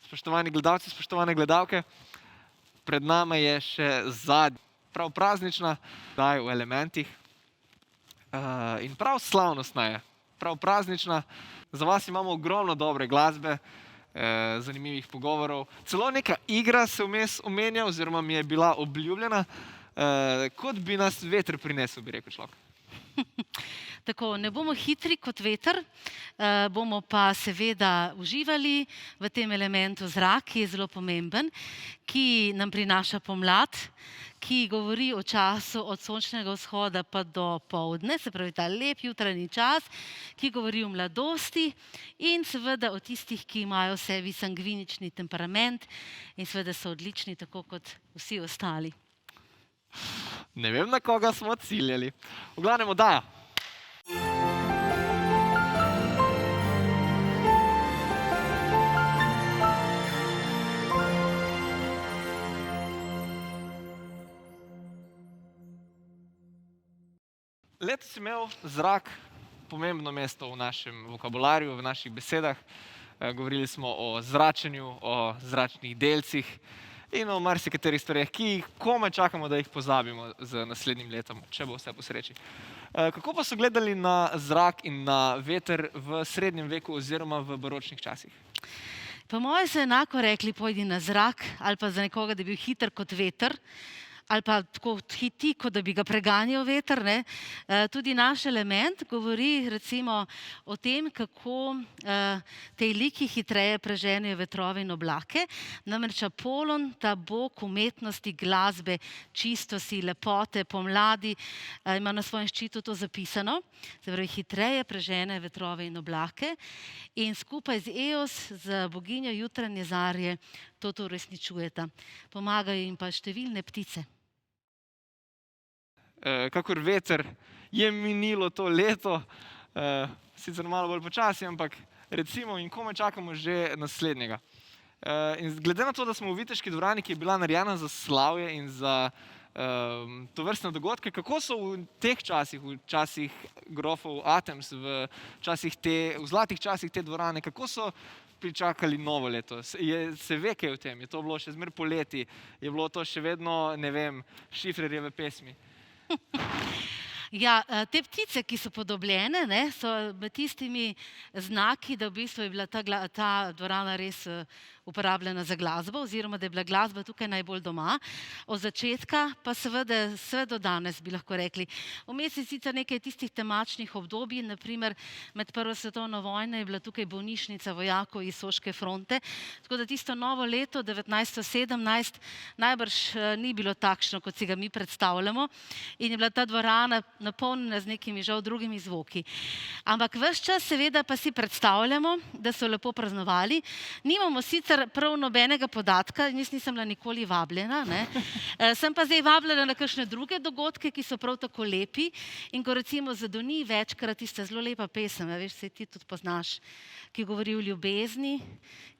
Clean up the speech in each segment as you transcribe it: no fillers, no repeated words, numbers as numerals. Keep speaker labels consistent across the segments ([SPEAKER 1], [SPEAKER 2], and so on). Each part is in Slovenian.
[SPEAKER 1] Spoštovani gledalci, spoštovane gledalke, pred nami je še zadnja, prav praznična oddaja v Elementih. In prav slavnostna je, prav praznična. Za vas imamo ogromno dobre glasbe, zanimivih pogovorov. Celo neka igra se vmes omenja, oziroma mi je bila obljubljena, kot bi nas veter prinesel, bi rekel človek.
[SPEAKER 2] Tako, ne bomo hitri kot veter, bomo pa seveda uživali v tem elementu zrak, ki je zelo pomemben, ki nam prinaša pomlad, ki govori o času od sončnega vzhoda pa do poldne, se pravi ta lep jutranji čas, ki govori o mladosti in seveda o tistih, ki imajo v sebi sangvinični temperament in seveda so odlični, tako kot vsi ostali.
[SPEAKER 1] Ne vem, na koga smo ciljali. V glavnem oddaja. Letos je imel zrak pomembno mesto v našem vokabularju, v naših besedah. Govorili smo o zračenju, o zračnih delcih in o marsikaterih stvareh, ki jih komaj čakamo, da jih pozabimo z naslednjim letom, če bo vse po sreči. Kako pa so gledali na zrak in na veter v srednjem veku oziroma v baročnih časih?
[SPEAKER 2] Po moje so enako rekli, pojdi na zrak, ali pa za nekoga, da bi bil hiter kot veter, ali pa tako hiti, kot da bi ga preganjal veter. Tudi naš element govori recimo o tem, kako te liki hitreje preženejo vetrove in oblake. Namreč Apolon, ta bog umetnosti, glasbe, čistosti, lepote, pomladi, ima na svojem ščitu to zapisano. Se pravi, hitreje prežene vetrove in oblake in skupaj z Eos, z boginjo jutranje zarje, to uresničujeta. Pomagajo jim pa številne ptice.
[SPEAKER 1] Kakor veter je minilo to leto, sicer malo bolj počasi, ampak recimo in komaj čakamo že naslednjega. In glede na to, da smo v Viteški dvorani, ki je bila narejena za slavje in za tovrstne dogodke, kako so v teh časih, v časih grofov Atems, v zlatih časih te dvorane, kako so pričakali novo leto? Se ve kaj o tem? Je to bilo še zmeraj poleti? Je bilo to še vedno, ne vem, Šifrerjeve pesmi?
[SPEAKER 2] Ja, te ptice, ki so podobljene, so med tistimi znaki, da v bistvu je bila ta dvorana res uporabljena za glasbo, oziroma da je bila glasba tukaj najbolj doma. Od začetka pa seveda vse do danes, bi lahko rekli. Vmes je sicer nekaj tistih temačnih obdobij, naprimer med prvo svetovno vojno je bila tukaj bolnišnica vojakov iz Soške fronte, tako da tisto novo leto 1917 najbrž ni bilo takšno, kot si ga mi predstavljamo, in je bila ta dvorana napolnjena z nekimi žal drugimi zvoki. Ampak ves čas seveda pa si predstavljamo, da so lepo praznovali. Nimamo sicer prav nobenega podatka, jaz nisem bila nikoli vabljena, sem pa zdaj vabljena na kakšne druge dogodke, ki so prav tako lepi, in ko recimo zadoni večkrat tista zelo lepa pesem, veš, se ti tudi poznaš, ki govori o ljubezni,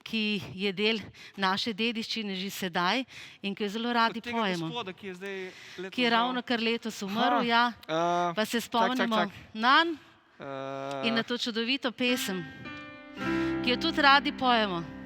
[SPEAKER 2] ki je del naše dediščine že sedaj in ki jo zelo radi pojemo.
[SPEAKER 1] Od tega gospoda, ki je zdaj letos
[SPEAKER 2] ki je ravno kar letos umrl, ja, pa se spomnimo nanj in na to čudovito pesem, ki jo tudi radi pojemo.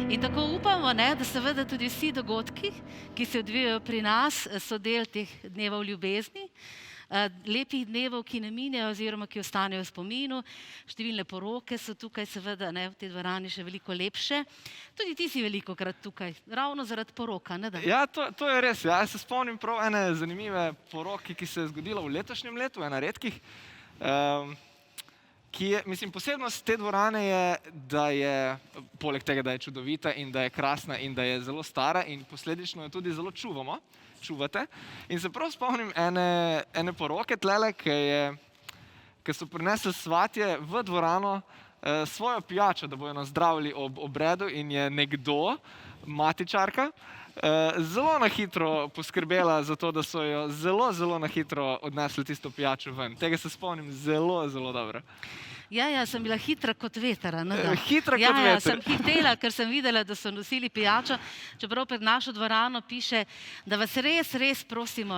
[SPEAKER 2] In tako upamo, da seveda tudi vsi dogodki, ki se odvijajo pri nas, so del teh dnevov ljubezni, lepih dnevov, ki ne minejo oziroma ki ostanejo v spominu. Številne poroke so tukaj seveda v tej dvorani še veliko lepše. Tudi ti si velikokrat tukaj, ravno zaradi poroka, ne da?
[SPEAKER 1] Ja, to je res. Jaz se spomnim prav ene zanimive poroke, ki se je zgodila v letošnjem letu, ena redkih. Posebnost te dvorane je, da je, poleg tega, da je čudovita in da je krasna in da je zelo stara in posledično jo tudi zelo čuvate. In se prav spomnim ene poroke tlele, ki so prinesli svatje v dvorano svojo pijačo, da bojo nazdravili ob obredu in je nekdo, matičarka, zelo na hitro poskrbela za to, da so jo zelo na hitro odnesli tisto pijačo ven. Tega se spomnim zelo dobro.
[SPEAKER 2] Ja, sem bila hitra kot veter.
[SPEAKER 1] Hitra kot veter.
[SPEAKER 2] Ja, sem hitela, ker sem videla, da so nosili pijačo, čeprav pred našo dvorano piše, da vas res prosimo,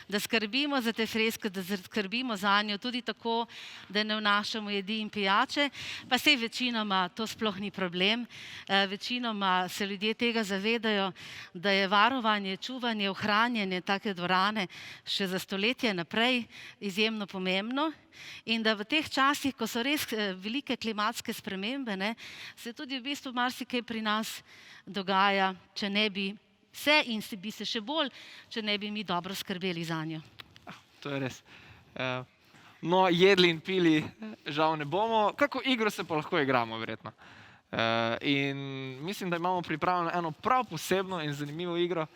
[SPEAKER 2] da skrbimo za te freske, da skrbimo za njo, tudi tako, da ne vnašamo jedi in pijače. Pa sej večinoma to sploh ni problem. Večinoma se ljudje tega zavedajo, da je varovanje, čuvanje, ohranjanje take dvorane še za stoletje naprej izjemno pomembno. In da v teh časih, ko so res velike klimatske spremembe, se tudi v bistvu marsikaj pri nas dogaja, če ne bi se in bi se še bolj, če ne bi mi dobro skrbeli za njo.
[SPEAKER 1] To je res. No, jedli in pili žal ne bomo. Kako igro se pa lahko igramo, verjetno. In mislim, da imamo pripravljeno eno prav posebno in zanimivo igro,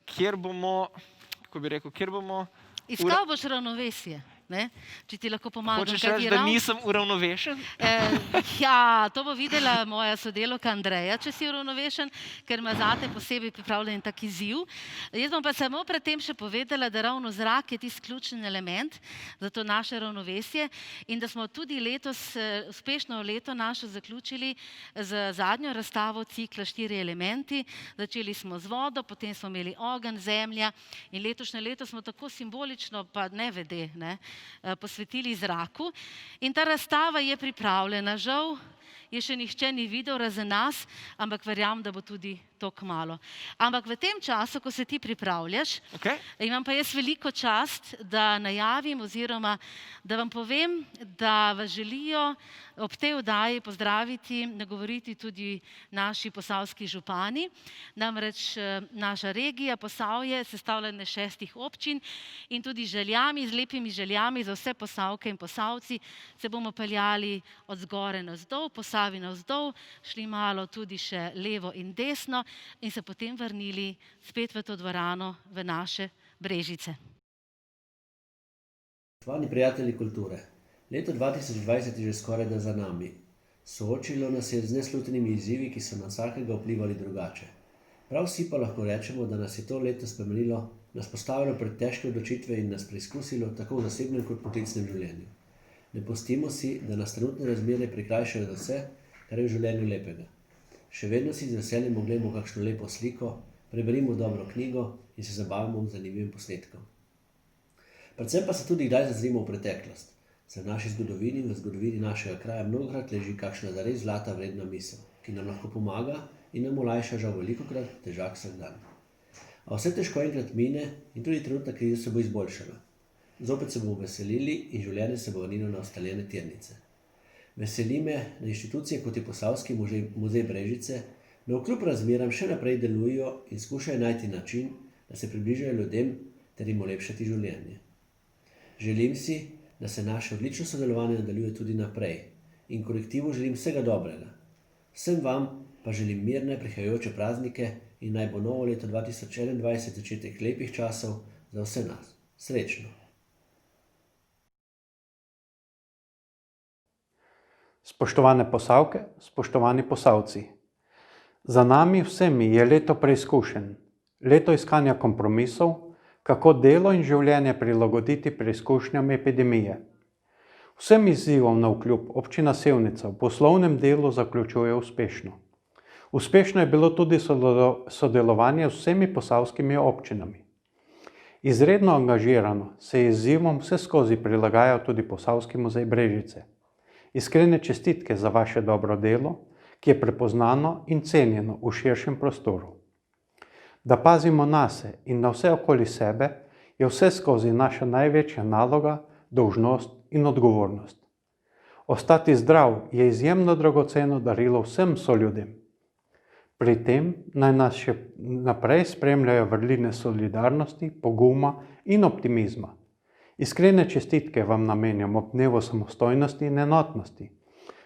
[SPEAKER 1] kjer bomo, kako bi rekel,
[SPEAKER 2] Iskal boš ravnovesje, če ti lahko pomagam.
[SPEAKER 1] Hočeš reči, da nisem uravnovešen?
[SPEAKER 2] Ja, to bo videla moja sodelavka Andreja, če si uravnovešen, ker ima zate posebej pripravljen tak izziv. Jaz bom pa samo pred tem še povedala, da ravno zrak je tisti ključni element za to naše ravnovesje in da smo tudi letos uspešno leto našo zaključili z zadnjo razstavo cikla 4 elementi. Začeli smo z vodo, potem smo imeli ogenj, zemlja in letošnje leto smo tako simbolično, pa nevede, posvetili zraku. In ta razstava je pripravljena. Žal je še nihče ni videl razen nas, ampak verjamem, da bo tudi to kmalu. Ampak v tem času, ko se ti pripravljaš, imam pa jaz veliko čast, da najavim oziroma da vam povem, da vas želijo ob tej oddaji pozdraviti, nagovoriti tudi naši posavski župani. Namreč naša regija Posavje, sestavljena 6 občin in tudi željami, z lepimi željami za vse Posavke in Posavci se bomo peljali od zgore navzdol, Posavi navzdol, šli malo tudi še levo in desno in se potem vrnili spet v to dvorano, v naše Brežice.
[SPEAKER 3] Spoštovani prijatelji kulture, leto 2020 je že skoraj da za nami. Soočilo nas je z neslutenimi izzivi, ki so na vsakega vplivali drugače. Prav vsi pa lahko rečemo, da nas je to leto spremenilo, nas postavilo pred težke odločitve in nas preizkusilo tako v zasebnem kot poklicnem življenju. Ne pustimo si, da nas trenutne razmere prikrajšajo za vse, kar je v življenju lepega. Še vedno si z veseljem oglejmo kakšno lepo sliko, preberimo dobro knjigo in se zabavimo z zanimivim posnetkom. Predvsem pa se tudi kdaj zazrimo v preteklost. Se v naši zgodovini in v zgodovini našega kraja mnogokrat leži kakšna zares zlata vredna misel, ki nam lahko pomaga in nam olajša žal velikokrat težak vsakdan. A vse težko enkrat mine in tudi trenutna kriza se bo izboljšala. Zopet se bomo veselili in življenje se bo vrnilo na ustaljene tirnice. Veseli me, da inštitucije kot je Posavski muzej Brežice navkljub razmeram še naprej delujejo in skušajo najti način, da se približajo ljudem ter jim olepšati življenje. Želim si, da se naše odlično sodelovanje nadaljuje tudi naprej in kolektivu želim vsega dobrega. Vsem vam pa želim mirne prihajajoče praznike in naj bo novo leto 2021 začetek lepih časov za vse nas. Srečno!
[SPEAKER 4] Spoštovane Posavke, spoštovani Posavci. Za nami vsemi je leto preizkušenj, leto iskanja kompromisov, kako delo in življenje prilagoditi preizkušnjam epidemije. Vsem izzivom navkljub občina Sevnica v poslovnem delu zaključuje uspešno. Uspešno je bilo tudi sodelovanje z vsemi posavskimi občinami. Izredno angažirano se je izzivom vseskozi prilagajal tudi Posavski muzej Brežice. Iskrene čestitke za vaše dobro delo, ki je prepoznano in cenjeno v širšem prostoru. Da pazimo nase in na vse okoli sebe, je vseskozi naša največja naloga, dolžnost in odgovornost. Ostati zdrav je izjemno dragoceno darilo vsem soljudem. Pri tem naj nas še naprej spremljajo vrline solidarnosti, poguma in optimizma. Iskrene čestitke vam namenjam ob dnevu samostojnosti in enotnosti.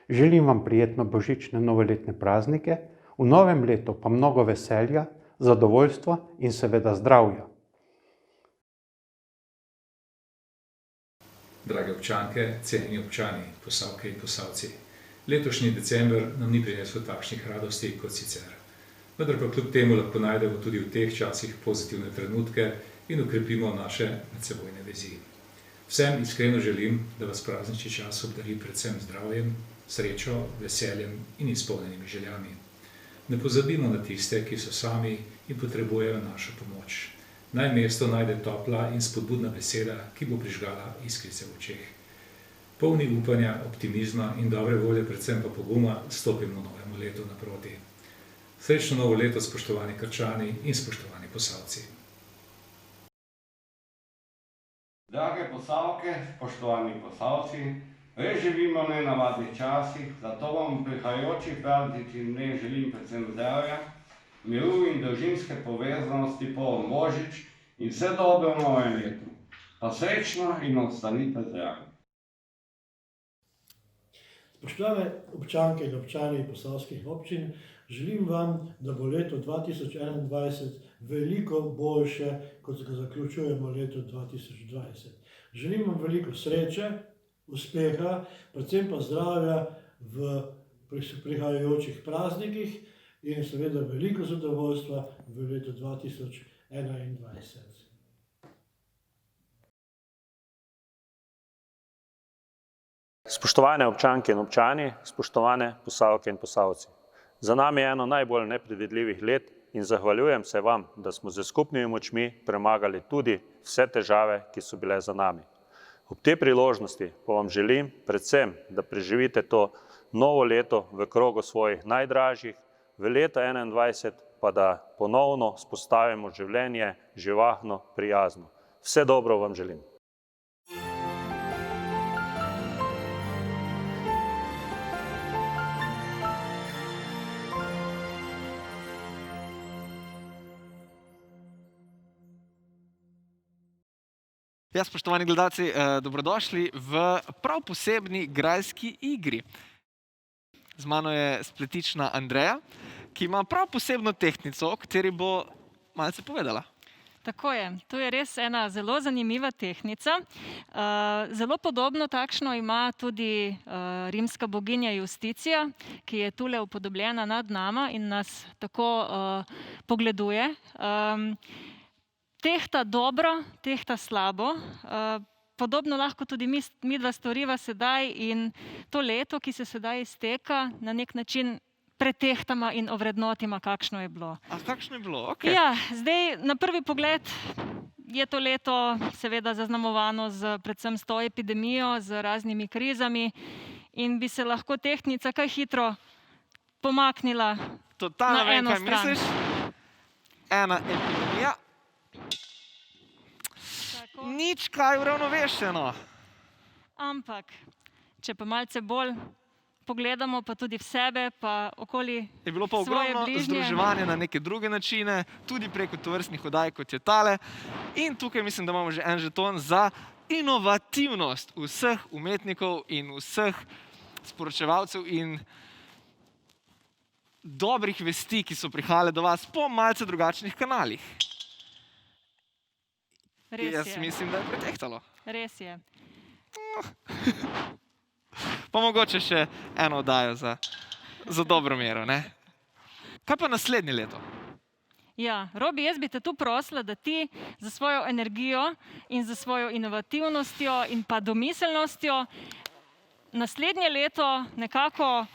[SPEAKER 4] Želim vam prijetno božične novoletne praznike, v novem letu pa mnogo veselja, zadovoljstva in seveda zdravja.
[SPEAKER 5] Drage občanke, cenjeni občani, Posavke in Posavci. Letošnji december nam ni prinesel takšnih radosti kot sicer. Vendar pa kljub temu lahko najdemo tudi v teh časih pozitivne trenutke in ukrepimo naše medsebojne vezi. Vsem iskreno želim, da vas praznični čas obdari predvsem zdravjem, srečo, veseljem in izpolnjenimi željami. Ne pozabimo na tiste, ki so sami in potrebujejo našo pomoč. Naj mesto najde topla in spodbudna beseda, ki bo prižgala iskrice v očeh. Polni upanja, optimizma in dobre volje, predvsem pa poguma, stopimo novemu letu naproti. Srečno novo leto, spoštovani Krčani in spoštovani Posavci.
[SPEAKER 6] Drage Posavke, spoštovani Posavci, res živimo v nenavadnih časih, zato vam v prihajajočih prazničnih dneh želim predvsem zdravja, miru in družinske povezanosti poln božič in vse dobro v novem letu. Pa srečno in ostanite zdravi.
[SPEAKER 7] Spoštovane občanke in občani posavskih občin, želim vam, da bo leto 2021 veliko boljše, kot ga zaključujemo leto 2020. Želim vam veliko sreče, uspeha, predvsem pa zdravja v prihajajočih praznikih in seveda veliko zadovoljstva v letu 2021.
[SPEAKER 8] Spoštovane občanke in občani, spoštovane Posavke in Posavci. Za nami je eno najbolj nepredvidljivih let in zahvaljujem se vam, da smo z skupnimi močmi premagali tudi vse težave, ki so bile za nami. Ob tej priložnosti pa vam želim predvsem, da preživite to novo leto v krogu svojih najdražjih, v leta 2021 pa da ponovno vzpostavimo življenje živahno, prijazno. Vse dobro vam želim.
[SPEAKER 1] Ja, spoštovani gledalci, dobrodošli v prav posebni grajski igri. Z mano je spletična Andreja, ki ima prav posebno tehtnico, o kateri bo malce povedala.
[SPEAKER 9] Tako je. To je res ena zelo zanimiva tehtnica. Zelo podobno takšno ima tudi rimska boginja Justicija, ki je tule upodobljena nad nama in nas tako pogleduje. Tehta dobro, tehta slabo. Podobno lahko tudi midva storiva sedaj in to leto, ki se sedaj izteka, na nek način pretehtama in ovrednotima, kakšno je bilo.
[SPEAKER 1] A kakšno je bilo? Okay.
[SPEAKER 9] Ja, zdaj na prvi pogled je to leto seveda zaznamovano predvsem s to epidemijo, z raznimi krizami in bi se lahko tehtnica kaj hitro pomaknila
[SPEAKER 1] Totalno
[SPEAKER 9] na
[SPEAKER 1] vem,
[SPEAKER 9] eno
[SPEAKER 1] kaj
[SPEAKER 9] stran.
[SPEAKER 1] misliš. Ena epidemija. Nič kaj uravnovešeno.
[SPEAKER 9] Ampak, če pa malce bolj pogledamo, pa tudi v sebe, pa okoli
[SPEAKER 1] Je bilo pa
[SPEAKER 9] svoje
[SPEAKER 1] ogromno
[SPEAKER 9] bližnje.
[SPEAKER 1] združevanja na neke druge načine, tudi preko tovrstnih oddaj, kot je tale. In tukaj mislim, da imamo že en žeton za inovativnost vseh umetnikov in vseh sporočevalcev in dobrih vesti, ki so prihajale do vas po malce drugačnih kanalih.
[SPEAKER 9] Res
[SPEAKER 1] Jaz
[SPEAKER 9] je.
[SPEAKER 1] mislim, da je pretehtalo.
[SPEAKER 9] Res je.
[SPEAKER 1] Pa mogoče še eno oddajo za dobro mero, ne? Kaj pa naslednje leto?
[SPEAKER 9] Ja, Robi, jaz bi te tu prosila, da ti za svojo energijo in za svojo inovativnostjo in pa domiselnostjo naslednje leto nekako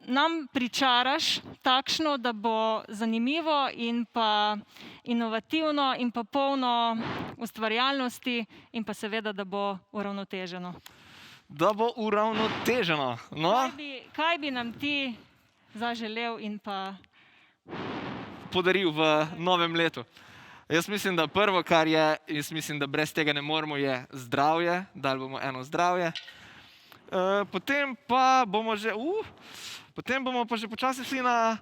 [SPEAKER 9] nam pričaraš takšno, da bo zanimivo in pa inovativno in pa polno ustvarjalnosti in pa seveda, da bo uravnoteženo.
[SPEAKER 1] Da bo uravnoteženo. No?
[SPEAKER 9] Kaj bi nam ti zaželel in pa
[SPEAKER 1] Podaril v novem letu. Jaz mislim, da prvo, kar je, jaz mislim, da brez tega ne moremo, je zdravje. Dali bomo eno zdravje. Potem pa bomo že počasi šli na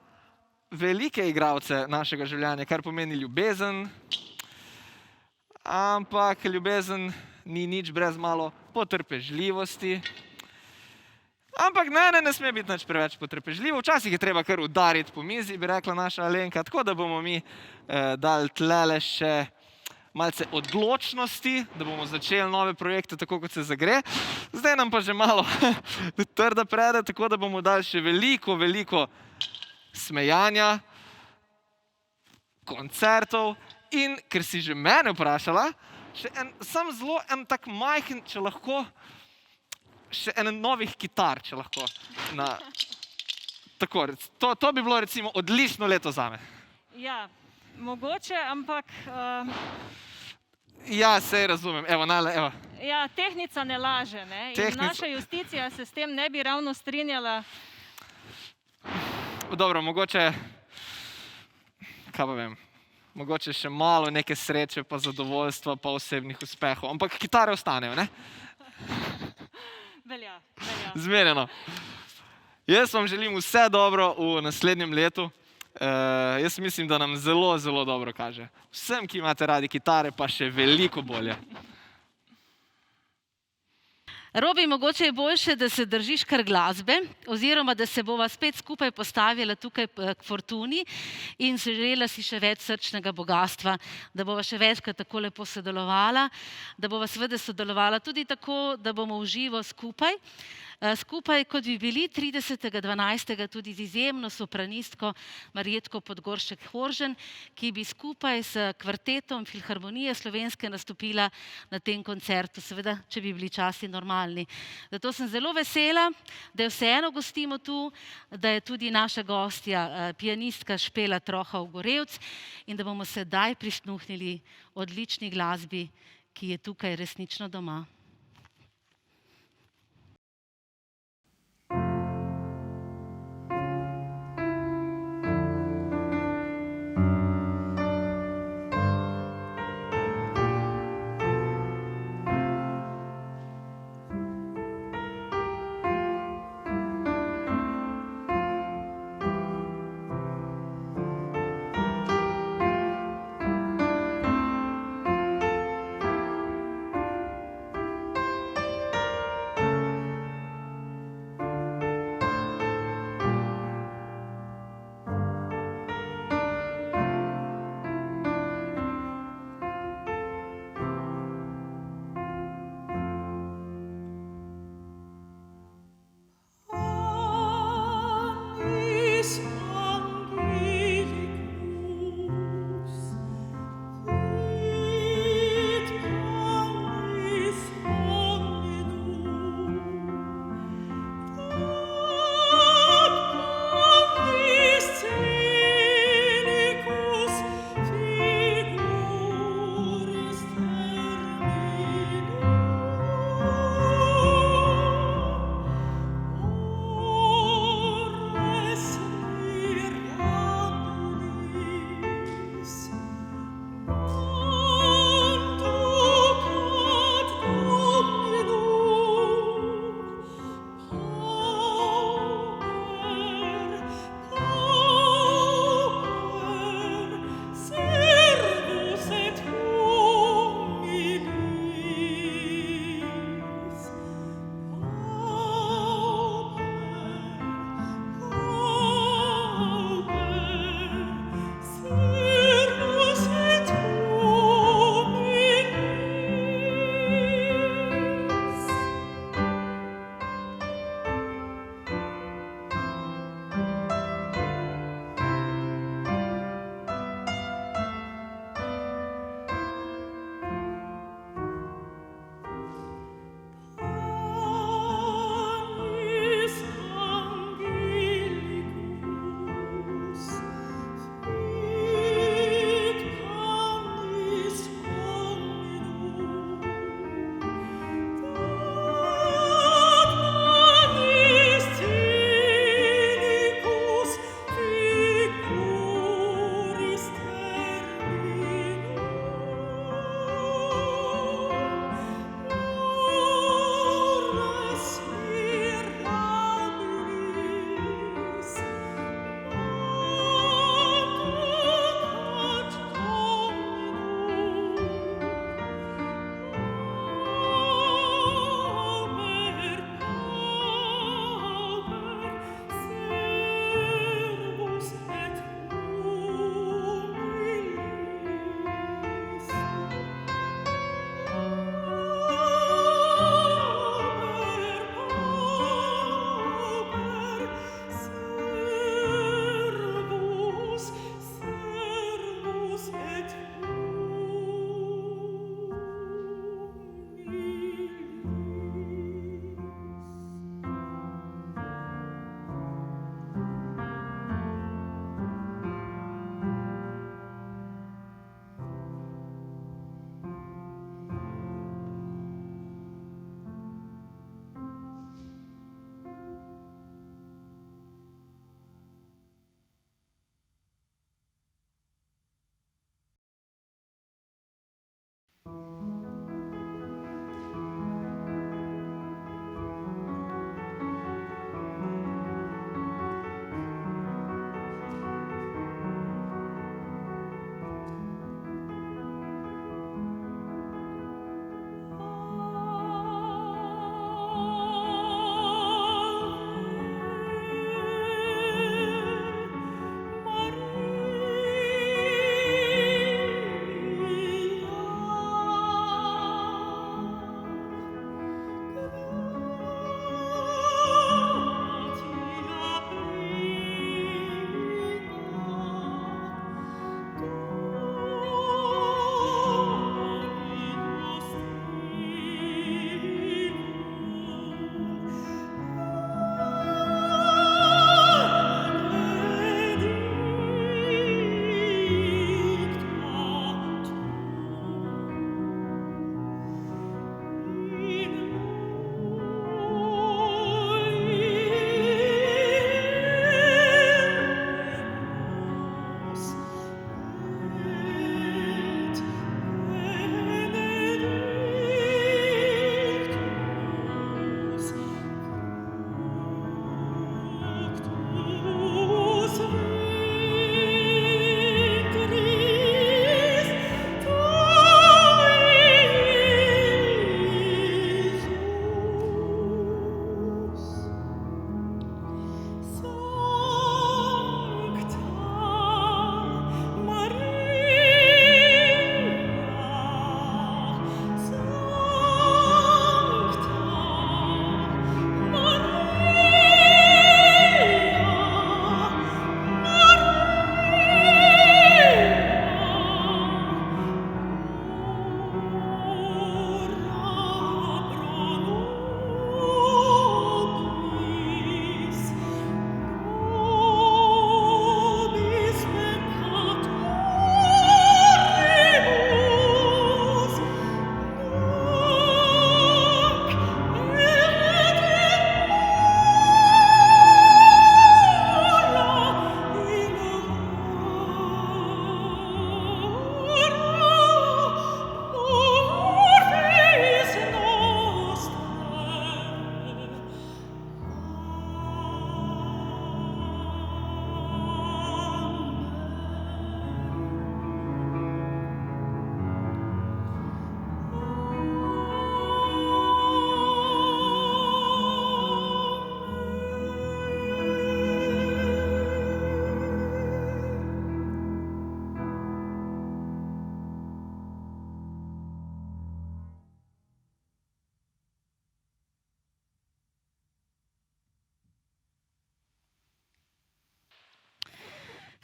[SPEAKER 1] velike igralce našega življenja, kar pomeni ljubezen. Ampak ljubezen ni nič brez malo potrpežljivosti. Ampak ne sme biti nič preveč potrpežljivo. Včasih je treba kar udariti po mizi, bi rekla naša Alenka, tako da bomo mi dali tlele še malce odločnosti, da bomo začeli nove projekte tako, kot se zagre. Zdaj nam pa že malo trda prede, tako da bomo dali še veliko smejanja, koncertov in, ker si že mene vprašala, še en tak majhen, če lahko, še en novih kitar, če lahko. Tako, to bi bilo recimo odlično leto zame.
[SPEAKER 9] Ja, mogoče, ampak...
[SPEAKER 1] Ja, sej razumem. Evo.
[SPEAKER 9] Ja, tehnica ne laže, ne? In naša justicija se s tem ne bi ravno strinjala.
[SPEAKER 1] Dobro, mogoče, kaj pa vem, mogoče še malo neke sreče, pa zadovoljstva, pa osebnih uspehov. Ampak kitare ostanejo, ne?
[SPEAKER 9] Velja.
[SPEAKER 1] Zmenjeno. Jaz vam želim vse dobro v naslednjem letu. Jaz mislim, da nam zelo dobro kaže. Vsem, ki imate radi kitare, pa še veliko bolje.
[SPEAKER 2] Robi, mogoče je boljše, da se držiš kar glasbe, oziroma da se bova spet skupaj postavila tukaj k Fortuni in se želela si še več srčnega bogatstva, da bova še večkrat tako lepo sodelovala, da bova seveda sodelovala tudi tako, da bomo v živo skupaj. Skupaj, kot bi bili 30.12. tudi z izjemno sopranistko Marjetko Podgoršek-Horžen, ki bi skupaj s kvartetom Filharmonije Slovenske nastopila na tem koncertu, seveda, če bi bili časi normalni. Zato sem zelo vesela, da jo vseeno gostimo tu, da je tudi naša gostja, pianistka Špela Trohov-Gorevc in da bomo sedaj prisluhnili odlični glasbi, ki je tukaj resnično doma.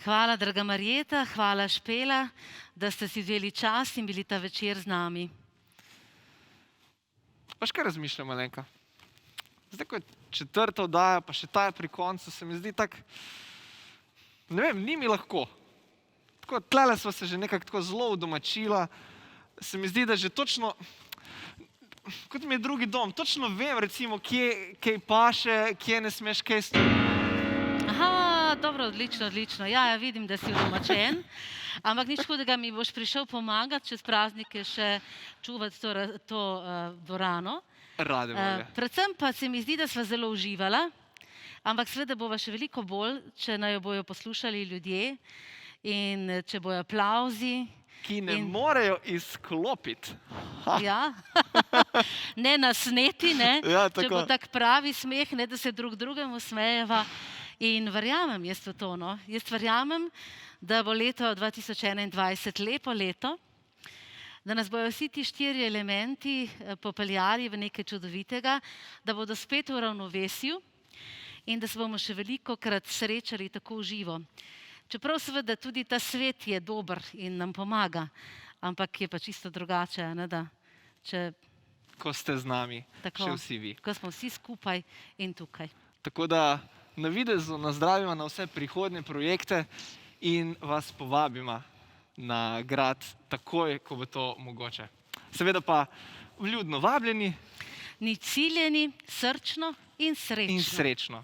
[SPEAKER 2] Hvala, draga Marjeta, hvala Špela, da ste si vzeli čas in bili ta večer z nami.
[SPEAKER 1] Paš kaj razmišljam, Alenka? Zdaj, ko je 4. oddaja, pa še ta je pri koncu, se mi zdi tako, ne vem, ni mi lahko. Tako, tlele sva se že nekako tako zelo udomačila, se mi zdi, da že točno, kot mi je drugi dom, točno vem, recimo, kje kaj paše, kje ne smeš kaj storiti.
[SPEAKER 2] Aha, dobro, odlično, odlično. Ja, vidim, da si udomačen, ampak nič hudega, mi boš prišel pomagati čez praznike še čuvati to dvorano.
[SPEAKER 1] Rade volje.
[SPEAKER 2] Predvsem pa se mi zdi, da sva zelo uživala, ampak seveda bova še veliko bolj, če naj jo bojo poslušali ljudje in če bojo aplavzi.
[SPEAKER 1] Ki ne morejo izklopiti.
[SPEAKER 2] Ja, ne nasneti, ne?
[SPEAKER 1] Ja,
[SPEAKER 2] Če
[SPEAKER 1] tako.
[SPEAKER 2] bo tak pravi smeh, ne da se drug drugemu smejeva. In verjamem jaz v to, no. Jaz verjamem, da bo leto 2021 lepo leto, da nas bojo vsi ti 4 elementi popeljali v nekaj čudovitega, da bodo spet v ravnovesju in da se bomo še velikokrat srečali tako v živo. Čeprav seveda tudi ta svet je dober in nam pomaga, ampak je pa čisto drugače, ne da,
[SPEAKER 1] Ko ste z nami,
[SPEAKER 2] tako,
[SPEAKER 1] še vsi vi.
[SPEAKER 2] ko smo vsi skupaj in tukaj.
[SPEAKER 1] Tako da na videzu nazdravimo na vse prihodnje projekte in vas povabimo na grad takoj, ko bo to mogoče. Seveda pa vljudno vabljeni
[SPEAKER 2] Nič ciljeni, srčno in srečno.
[SPEAKER 1] in srečno.